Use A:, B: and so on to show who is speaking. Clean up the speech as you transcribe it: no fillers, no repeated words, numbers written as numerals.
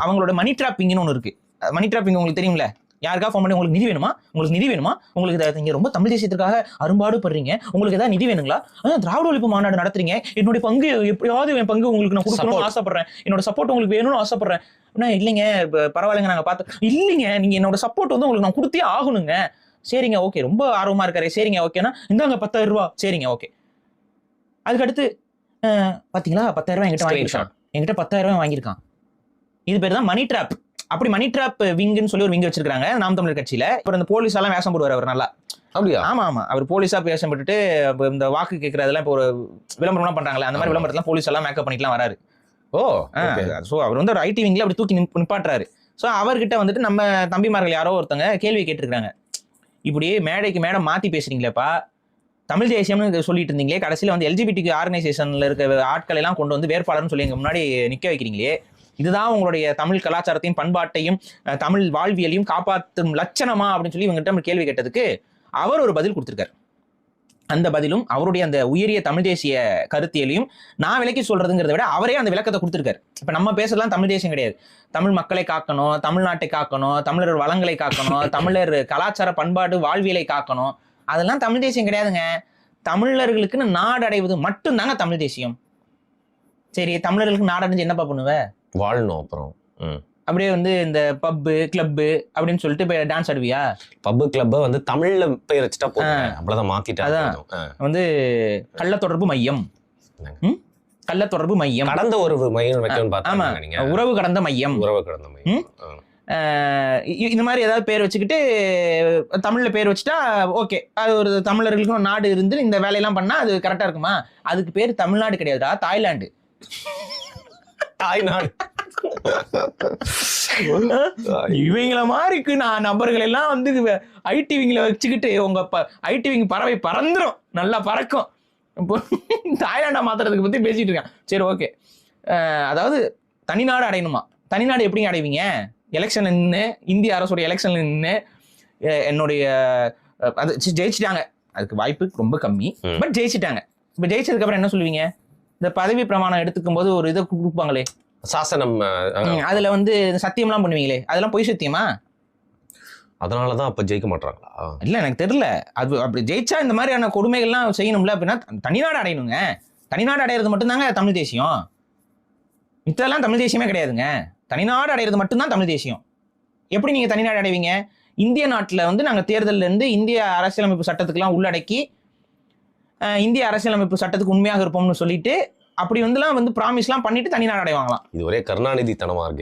A: அவங்களோட மணி டிராப்பிங்னு ஒன்று இருக்கு. மணி டிராப்பிங் உங்களுக்கு தெரியும்ல, யாருக்கா ஃபோன் பண்ணி உங்களுக்கு நிதி வேணுமா, உங்களுக்கு நீங்க ரொம்ப தமிழ் தேசியத்திற்காக அரும்பாடு படுறீங்க, உங்களுக்கு ஏதாவது நிதி வேணுங்களா, திராவிட ஒழிப்பு மாநாடு நடத்துறீங்க, என்னுடைய பங்கு எப்படியாவது என் பங்கு உங்களுக்கு நான் கொடுக்கணும்னு ஆசைப்படுறேன், என்னோட சப்போர்ட் உங்களுக்கு வேணும்னு ஆசைப்படுறேன். இல்லைங்க பரவாயில்லைங்க, நாங்க பார்த்து இல்லைங்க, நீங்க என்னோட சப்போர்ட் வந்து உங்களுக்கு நான் கொடுத்தே ஆகணுங்க. சரிங்க ஓகே, ரொம்ப ஆர்வமா இருக்காரு, சரிங்க ஓகேனா இந்தாங்க 10,000 ரூபாய், சரிங்க ஓகே. அதுக்கடுத்து பாத்தீங்களா 10,000 ரூபாய் என்கிட்ட 10,000 ரூபாய் வாங்கியிருக்கான். இது பேர் தான் மணி டிராப். அப்படி மணி டிராப் விங்குன்னு சொல்லி ஒரு விங்கு வச்சிருக்காங்க நாம் தமிழர் கட்சியில. அப்புறம் இந்த போலீஸ் எல்லாம் வேஷம் போடுவார் அவர் நல்லா.
B: அப்படியா? ஆமா,
A: அவர் போலீஸா வேஷம் போட்டுட்டு இந்த வாக்கு கேட்கறதெல்லாம் இப்போ ஒரு விளம்பரம் பண்றாங்களே, அந்த மாதிரி விளம்பரத்துல போலீஸ் எல்லாம் மேக்கப் பண்ணிக்கலாம் வராரு. சோ அவர் வந்து ஒரு ஐடி விங்ல அப்படி தூக்கி நிப்பாட்டுறாரு. சோ அவர்கிட்ட வந்துட்டு நம்ம தம்பிமார்கள் யாரோ ஒருத்தங்க கேள்வி கேட்டிருக்காங்க, இப்படி மேடைக்கு மேடம் மாத்தி பேசுறீங்களேப்பா, தமிழ் தேசியம்னு சொல்லிட்டு இருந்தீங்களே, கடைசியில வந்து எல்ஜிபிடி ஆர்கனைசேஷன்ல இருக்க ஆட்களை எல்லாம் கொண்டு வந்து வேட்பாளர்னு சொல்லி எங்க முன்னாடி நிக்க வைக்கிறீங்களே, இதுதான் உங்களுடைய தமிழ் கலாச்சாரத்தையும் பண்பாட்டையும் தமிழ் வாழ்வியலையும் காப்பாற்றும் லட்சணமா அப்படின்னு சொல்லி இவங்ககிட்ட கேள்வி கேட்டதுக்கு அவர் ஒரு பதில் கொடுத்திருக்காரு. அந்த பதிலும் அவருடைய அந்த உயரிய தமிழ் தேசிய கருத்தியலையும் நான் விளக்கி சொல்றதுங்கிறத விட அவரே அந்த விளக்கத்தை கொடுத்திருக்காரு. இப்ப நம்ம பேசலாம் தமிழ் தேசியம் கிடையாது, தமிழ் மக்களை காக்கணும், தமிழ்நாட்டை காக்கணும், தமிழர் வளங்களை காக்கணும், தமிழர் கலாச்சார பண்பாடு வாழ்வியலை காக்கணும், அதெல்லாம் தமிழ் தேசியம் கிடையாதுங்க. தமிழர்களுக்குன்னு நாடு அடைவது மட்டும்தாங்க தமிழ் தேசியம். சரி, தமிழர்களுக்கு நாடு அடைஞ்சு என்னப்பா பண்ணுவ, வாழணும். அப்புறம் அப்படியே வந்து இந்த பப்பு கிளப்பு அப்படின்னு சொல்லிட்டு போய் டான்ஸ் ஆடுவியா?
B: பப்பு கிளப் வந்து தமிழ்ல பேர் வச்சுட்டா போதும், அவ்வளவுதான் மாத்திட்டாங்க.
A: வந்து கள்ள தொடர்பு மையம், கள்ள தொடர்பு மையம்,
B: கடந்த ஒரு மையம் வைக்கணும்னு பார்த்தா
A: உறவு கடந்த மையம், இந்த மாதிரி ஏதாவது பேர் வச்சுக்கிட்டு தமிழ்ல பேர் வச்சுட்டா ஓகே, அது ஒரு தமிழர்களுக்கு ஒரு நாடு இருந்து இந்த வேலையெல்லாம் பண்ணா அது கரெக்டா இருக்குமா? அதுக்கு பேர் தமிழ்நாடு கிடையாதுடா, தாய்லாந்து.
B: தாய்நாடு.
A: இவங்கள மாதிரிக்கு நான் நபர்கள் எல்லாம் வந்து ஐடி விங்ல வச்சுக்கிட்டு உங்க ஐடி விங் பறவை பறந்துரும், நல்லா பறக்கும். இப்போ தாய்லாண்டா மாத்துறதுக்கு பத்தி பேசிட்டு இருக்கான். சரி ஓகே, அதாவது தனிநாடு அடையணுமா? தனிநாடு எப்படிங்க அடைவீங்க? எலெக்ஷன் நின்று, இந்திய அரசுடைய எலெக்ஷன் நின்று என்னுடைய அது ஜெயிச்சிட்டாங்க, அதுக்கு வாய்ப்பு ரொம்ப கம்மி, பட் ஜெயிச்சிட்டாங்க. இப்ப ஜெயிச்சதுக்கு அப்புறம் என்ன சொல்லுவீங்க? இந்த பதவி பிரமாணம் எடுத்துக்கும் போது ஒரு இதை கொடுப்பாங்களே, சாசனம், அதுல வந்து சத்தியம்லாம் பண்ணுவீங்களே, அதெல்லாம் பொய் சத்தியமா?
B: அதனாலதான் அப்ப ஜெயிக்க மாட்டாங்களா?
A: இல்ல எனக்கு தெரியல. அது அப்படி ஜெயிச்சா இந்த மாதிரியான கொடுமைகள்லாம் செய்யணும்ல. அப்படின்னா தனிநாடு அடையணுங்க. தனிநாடு அடையிறது மட்டும்தாங்க தமிழ் தேசியம், மித்தெல்லாம் தமிழ் தேசியமே கிடையாதுங்க. தனிநாடு அடையிறது மட்டும்தான் தமிழ் தேசியம். எப்படி நீங்க தனிநாடு அடைவீங்க? இந்திய நாட்டுல வந்து நாங்க தேர்தல்ல இருந்து இந்திய அரசியலமைப்பு சட்டத்துக்குலாம் உள்ளடக்கி இந்திய அரசியலமைப்பு சட்டத்துக்கு உண்மையாக இருப்போம்னு சொல்லிட்டு அப்படி வந்துலாம் வந்து ப்ராமிஸ்லாம் பண்ணிட்டு தனிநாடு அடைவாங்களாம்.
B: இது ஒரே கருணாநிதி தனமா இருக்கு.